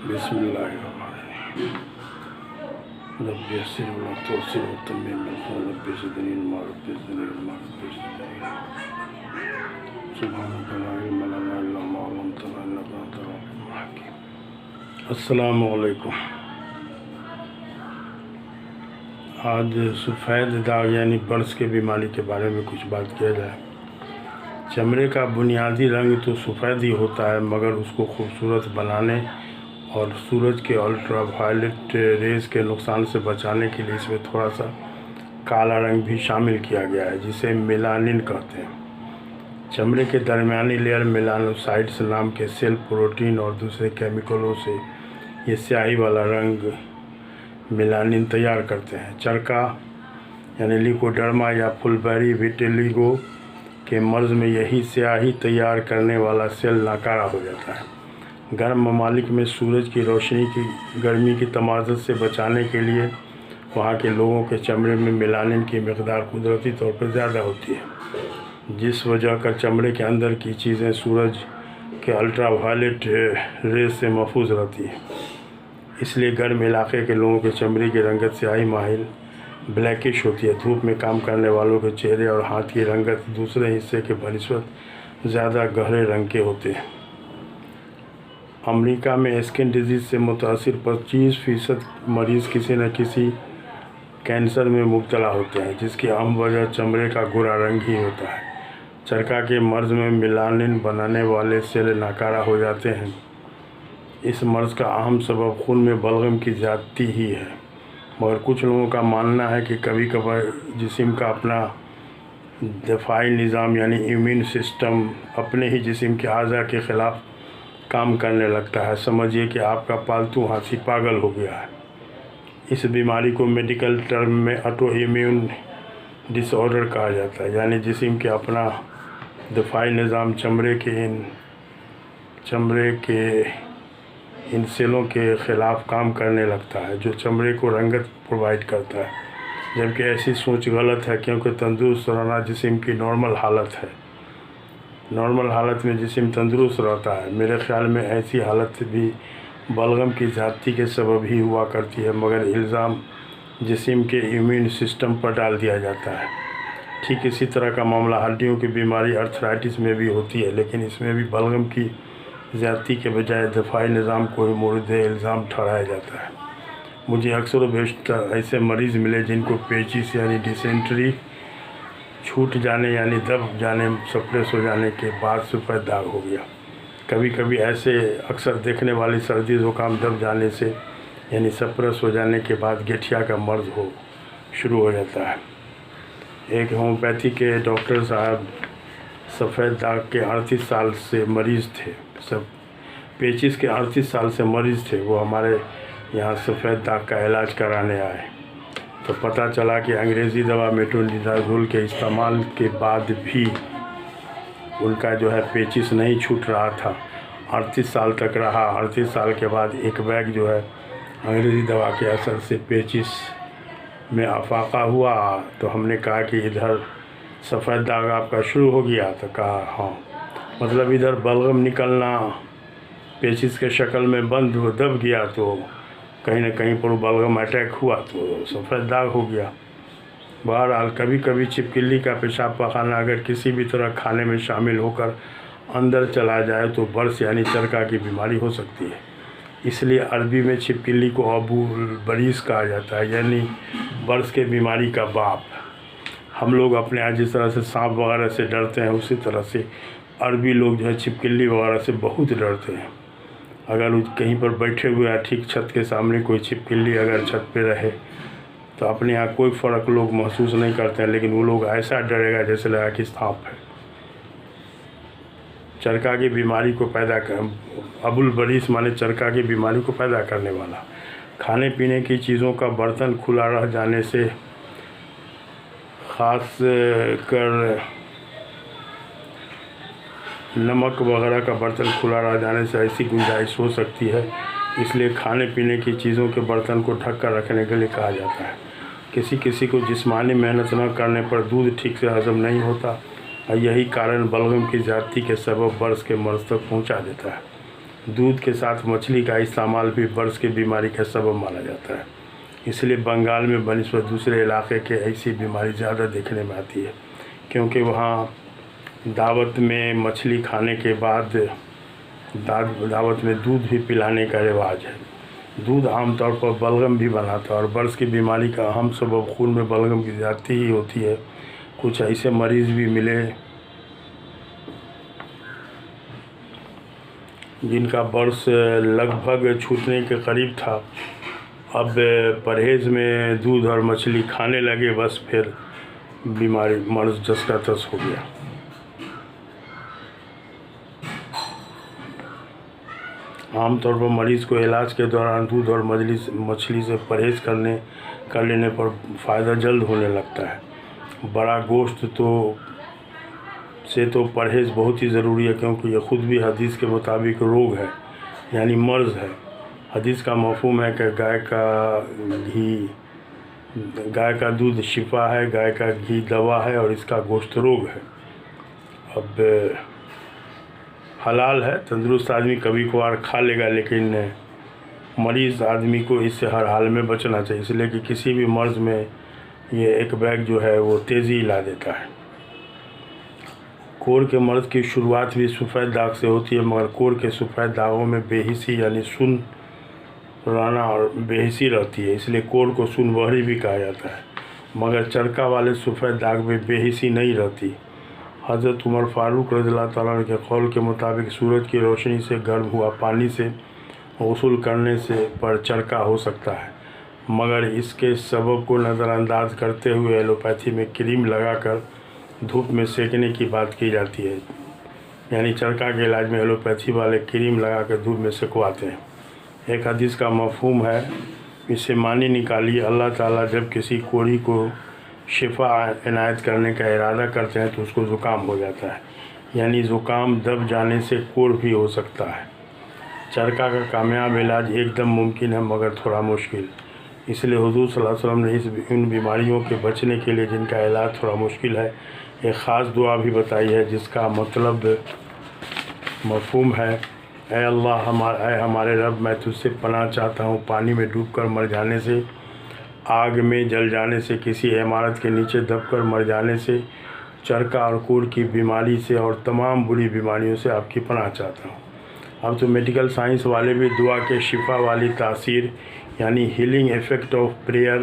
بسم اللہ الرحمن الرحیم رب یسر ولا تعسر وتمم بالخير رب زدنی علما رب زدنی علما رب زدنی علما سبحانک لا علم لنا الا ما علمتنا انک انت العلیم الحکیم۔ السلام علیکم۔ آج سفید داغ یعنی برس کے بیماری کے بارے میں کچھ بات کیا جائے۔ چمڑے کا بنیادی رنگ تو سفید ہی ہوتا ہے، مگر اس کو خوبصورت بنانے اور سورج کے الٹرا وائلٹ ریز کے نقصان سے بچانے کے لیے اس میں تھوڑا سا کالا رنگ بھی شامل کیا گیا ہے، جسے میلانن کہتے ہیں۔ چمڑے کے درمیانی لیئر میلانوسائٹس نام کے سیل پروٹین اور دوسرے کیمیکلوں سے یہ سیاہی والا رنگ میلانن تیار کرتے ہیں۔ چرکا یعنی لیکوڈرما یا فلبیری ویٹیلیگو کے مرض میں یہی سیاہی تیار کرنے والا سیل ناکارہ ہو جاتا ہے۔ گرم ممالک میں سورج کی روشنی کی گرمی کی تمازت سے بچانے کے لیے وہاں کے لوگوں کے چمڑے میں میلانن کی مقدار قدرتی طور پر زیادہ ہوتی ہے، جس وجہ کر چمڑے کے اندر کی چیزیں سورج کے الٹرا وائلٹ ریز سے محفوظ رہتی ہیں۔ اس لیے گرم علاقے کے لوگوں کے چمڑے کی رنگت سیاہی مائل بلیکش ہوتی ہے۔ دھوپ میں کام کرنے والوں کے چہرے اور ہاتھ کی رنگت دوسرے حصے کے بنسبت زیادہ گہرے رنگ کے ہوتے ہیں۔ امریکہ میں اسکن ڈیزیز سے متاثر 25% مریض کسی نہ کسی کینسر میں مبتلا ہوتے ہیں، جس کی اہم وجہ چمڑے کا گھرا رنگ ہی ہوتا ہے۔ چرکا کے مرض میں میلانن بنانے والے سیل ناکارہ ہو جاتے ہیں۔ اس مرض کا اہم سبب خون میں بلغم کی زیادتی ہی ہے، مگر کچھ لوگوں کا ماننا ہے کہ کبھی کبھار جسم کا اپنا دفاعی نظام یعنی امیون سسٹم اپنے ہی جسم کے اعضاء کے خلاف کام کرنے لگتا ہے۔ سمجھیے کہ آپ کا پالتو ہاتھی پاگل ہو گیا ہے۔ اس بیماری کو میڈیکل ٹرم میں آٹو امیون ڈس آرڈر کہا جاتا ہے، یعنی جسم کے اپنا دفاعی نظام چمڑے کے ان سیلوں کے خلاف کام کرنے لگتا ہے جو چمڑے کو رنگت پرووائڈ کرتا ہے، جبکہ ایسی سوچ غلط ہے، کیونکہ تندرست رہنا جسم کی نارمل حالت ہے۔ نارمل حالت میں جسم تندرست رہتا ہے۔ میرے خیال میں ایسی حالت بھی بلغم کی زیادتی کے سبب ہی ہوا کرتی ہے، مگر الزام جسم کے امیون سسٹم پر ڈال دیا جاتا ہے۔ ٹھیک اسی طرح کا معاملہ ہڈیوں کی بیماری آرتھرائٹس میں بھی ہوتی ہے، لیکن اس میں بھی بلغم کی زیادتی کے بجائے دفاعی نظام کو ہی مورد الزام ٹھہرایا جاتا ہے۔ مجھے اکثر و بیشتر ایسے مریض ملے جن کو پیچس یعنی ڈیسینٹری چھوٹ جانے یعنی دب جانے سپریس ہو جانے کے بعد سفید داغ ہو گیا۔ کبھی کبھی ایسے اکثر دیکھنے والی سردی زکام دب جانے سے یعنی سپریس ہو جانے کے بعد گٹھیا کا مرض شروع ہو جاتا ہے۔ ایک ہومیوپیتھی کے ڈاکٹر صاحب سفید داغ کے 38 سال سے مریض تھے، پیچس کے 38 سال سے مریض تھے۔ وہ ہمارے یہاں سفید داغ کا علاج کرانے آئے تو پتہ چلا کہ انگریزی دوا میٹرونیڈازول کے استعمال کے بعد بھی ان کا پیچس نہیں چھوٹ رہا تھا۔ 38 سال تک رہا۔ 38 سال کے بعد ایک بیگ انگریزی دوا کے اثر سے پیچس میں افاقہ ہوا تو ہم نے کہا کہ ادھر سفید داغ آپ کا شروع ہو گیا؟ تو کہا ہاں، مطلب ادھر بلغم نکلنا پیچس کے شکل میں بند دب گیا تو کہیں نہ کہیں پر بلغم اٹیک ہوا تو سفید داغ ہو گیا۔ بہرحال کبھی کبھی چھپکلی کا پیشاب پخانہ اگر کسی بھی طرح کھانے میں شامل ہو کر اندر چلا جائے تو برس یعنی چرکا کی بیماری ہو سکتی ہے۔ اس لیے عربی میں چھپکلی کو ابو البریس کہا جاتا ہے، یعنی برس کے بیماری کا باپ۔ ہم لوگ اپنے یہاں جس طرح سے سانپ وغیرہ سے ڈرتے ہیں، اسی طرح سے عربی لوگ چھپکلی وغیرہ سے بہت ڈرتے ہیں۔ اگر کہیں پر بیٹھے ہوئے ہیں ٹھیک چھت کے سامنے کوئی چھپکلی اگر چھت پہ رہے تو اپنے یہاں کوئی فرق لوگ محسوس نہیں کرتے ہیں، لیکن وہ لوگ ایسا ڈرے گا جیسے لگا کہ سانپ ہے۔ چرکا کی بیماری کو پیدا ابو البریس مانے چرکا کی بیماری کو پیدا کرنے والا۔ کھانے پینے کی چیزوں کا برتن کھلا رہ جانے سے، خاص کر نمک وغیرہ کا برتن کھلا رہ جانے سے ایسی گنجائش ہو سکتی ہے، اس لیے کھانے پینے کی چیزوں کے برتن کو ڈھک کر رکھنے کے لیے کہا جاتا ہے۔ کسی کو جسمانی محنت نہ کرنے پر دودھ ٹھیک سے ہضم نہیں ہوتا، اور یہی کارن بلغم کی زیادتی کے سبب برس کے مرض تک پہنچا دیتا ہے۔ दूध के साथ मछली का इस्तेमाल भी बर्स की बीमारी का सबब माना जाता है। इसलिए बंगाल में बनिस्बत दूसरे इलाके के ऐसी बीमारी ज़्यादा देखने में आती है, क्योंकि वहाँ दावत में मछली खाने के बाद दावत में दूध भी पिलाने का रिवाज है। दूध आमतौर पर बलगम भी बनाता है और बर्स की बीमारी का अहम सबब खून में बलगम की ज़्यादती ही होती है। कुछ ऐसे मरीज़ भी मिले जिनका बर्स लगभग छूटने के करीब था, अब परहेज़ में दूध और मछली खाने लगे, बस फिर बीमारी मर्ज़ जस का तस हो गया। आमतौर पर मरीज़ को इलाज के दौरान दूध और मछली से परहेज़ कर लेने पर फ़ायदा जल्द होने लगता है। बड़ा गोश्त तो परहेज़ बहुत ही ज़रूरी है, क्योंकि यह ख़ुद भी हदीस के मुताबिक रोग है, यानी मर्ज़ है। हदीस का मफ़हूम है कि गाय का दूध शिफा है, गाय का घी दवा है और इसका गोश्त रोग है। अब हलाल है, तंदुरुस्त आदमी कभी कभार खा लेगा, लेकिन मरीज़ आदमी को इससे हर हाल में बचना चाहिए, इसलिए कि किसी भी मर्ज़ में ये एक बैग जो है वो तेज़ी ला देता है। कोढ़ के मर्ज़ की शुरुआत भी सफ़ेद दाग से होती है, मगर कोढ़ के सफ़ेद दागों में बेहिसी यानी सुन राना और बेहिसी रहती है, इसलिए कोढ़ को सुन बहरी भी कहा जाता है। मगर चरका वाले सफ़ेद दाग में बेहिसी नहीं रहती। हज़रत उमर फ़ारूक रज़ियल्लाहु ताला अन्हु के कौल के मुताबिक सूरज की रोशनी से गर्म हुआ पानी से गुस्ल करने से पर चरका हो सकता है, मगर इसके सबब को नज़रअंदाज करते हुए एलोपैथी में क्रीम लगाकर धूप में सेकने की बात की जाती है। यानी चरका के इलाज में एलोपैथी वाले क्रीम लगाकर धूप में सेकवाते हैं। एक हदीस का मफ़हूम है, इससे मानी निकालिए, अल्लाह ताला जब किसी कोढ़ी को शिफा इनायत करने का इरादा करते हैं तो उसको ज़ुकाम हो जाता है, यानी ज़ुकाम दब जाने से कोढ़ भी हो सकता है। चरका का कामयाब इलाज एकदम मुमकिन है, मगर थोड़ा मुश्किल। इसलिए हुज़ूर सल्लल्लाहु अलैहि वसल्लम ने इन बीमारियों के बचने के लिए जिनका इलाज थोड़ा मुश्किल है, एक ख़ास दुआ भी बताई है, जिसका मफ़हूम है, ऐ अल्लाह हमारे रब, मैं तुझसे पनाह चाहता हूँ पानी में डूबकर मर जाने से, आग में जल जाने से, किसी इमारत के नीचे दबकर मर जाने से, चरका और कोढ़ की बीमारी से और तमाम बुरी बीमारियों से आपकी पनाह चाहता हूँ। अब तो मेडिकल साइंस वाले भी दुआ के शिफा वाली तासीर यानी हीलिंग इफ़ेक्ट ऑफ प्रेयर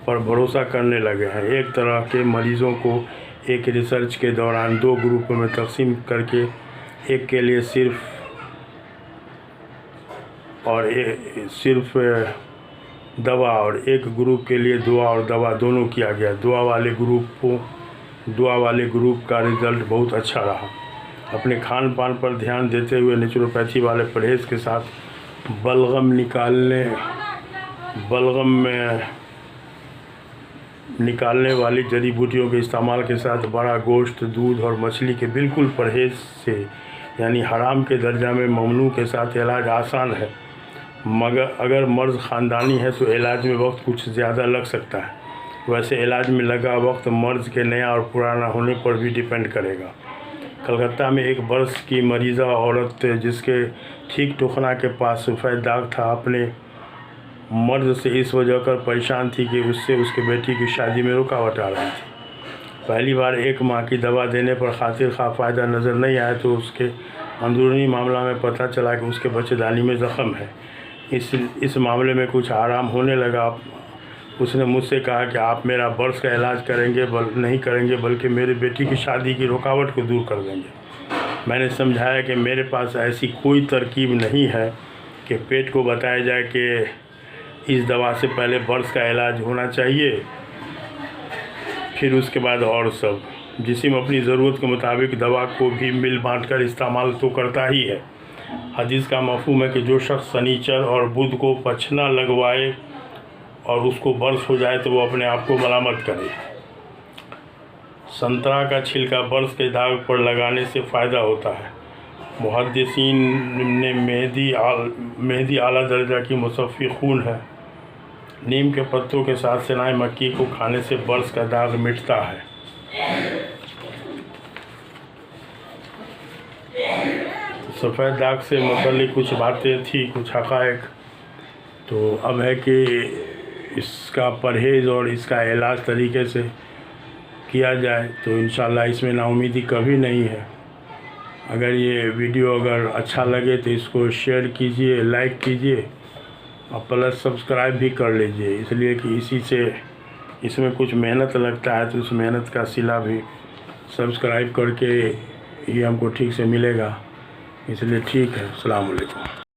पर भरोसा करने लगे हैं। एक तरह के मरीज़ों को एक रिसर्च के दौरान 2 ग्रुपों में तकसीम करके एक के लिए सिर्फ दवा और एक ग्रुप के लिए दुआ और दवा दोनों किया गया। दुआ वाले ग्रुप का रिज़ल्ट बहुत अच्छा रहा। अपने खान पान पर ध्यान देते हुए नेचुरोपैथी वाले परहेज़ के साथ बलगम में निकालने वाली जड़ी बूटियों के इस्तेमाल के साथ बड़ा गोश्त, दूध और मछली के बिल्कुल परहेज़ से यानी हराम के दर्जा में ममनू के साथ इलाज आसान है, मगर अगर मर्ज़ ख़ानदानी है तो इलाज में वक्त कुछ ज़्यादा लग सकता है। वैसे इलाज में लगा वक्त मर्ज़ के नया और पुराना होने पर भी डिपेंड करेगा। कलकत्ता में एक बर्स की मरीज़ा औरत जिसके ठीक टुखना के पास सफ़ेद दाग था, अपने मर्ज़ से इस वजह कर परेशान थी कि उससे उसके बेटी की शादी में रुकावट आ रही थी। पहली बार 1 माह की दवा देने पर खातिर खा फ़ायदा नज़र नहीं आया तो उसके अंदरूनी मामला में पता चला कि उसके बच्चेदानी में ज़ख़म है। इस मामले में कुछ आराम होने लगा। उसने मुझसे कहा कि आप मेरा बर्स का इलाज नहीं करेंगे बल्कि मेरी बेटी की शादी की रुकावट को दूर कर देंगे। मैंने समझाया कि मेरे पास ऐसी कोई तरकीब नहीं है कि पेट को बताया जाए कि इस दवा से पहले बर्स का इलाज होना चाहिए, फिर उसके बाद और सब। जिस्म अपनी ज़रूरत के मुताबिक दवा को भी मिल बाँट कर इस्तेमाल तो करता ही है। हदीस का मफ़हूम है कि जो शख्स शनिचर और बुध को पछना लगवाए और उसको बर्स हो जाए तो वो अपने आप को मलामत करे। संतरा का छिलका बर्स के दाग पर लगाने से फ़ायदा होता है। मुहद्दिसीन ने मेहदी आला दर्जा की मुसफ़्फ़ी खून है। नीम के पत्तों के साथ सनाए मक्की को खाने से बर्स का दाग मिटता है। सफ़ेद दाग से मतलब कुछ बातें थी, कुछ हक़ाइक़, तो अब है कि इसका परहेज़ और इसका इलाज तरीके से किया जाए तो इंशाल्लाह इसमें नाउम्मीदी कभी नहीं है। अगर ये वीडियो अगर अच्छा लगे तो इसको शेयर कीजिए, लाइक कीजिए और प्लस सब्सक्राइब भी कर लीजिए, इसलिए कि इसी से इसमें कुछ मेहनत लगता है, तो उस मेहनत का सिला भी सब्सक्राइब करके ये हमको ठीक से मिलेगा। इसलिए ठीक है। अस्सलाम वालेकुम।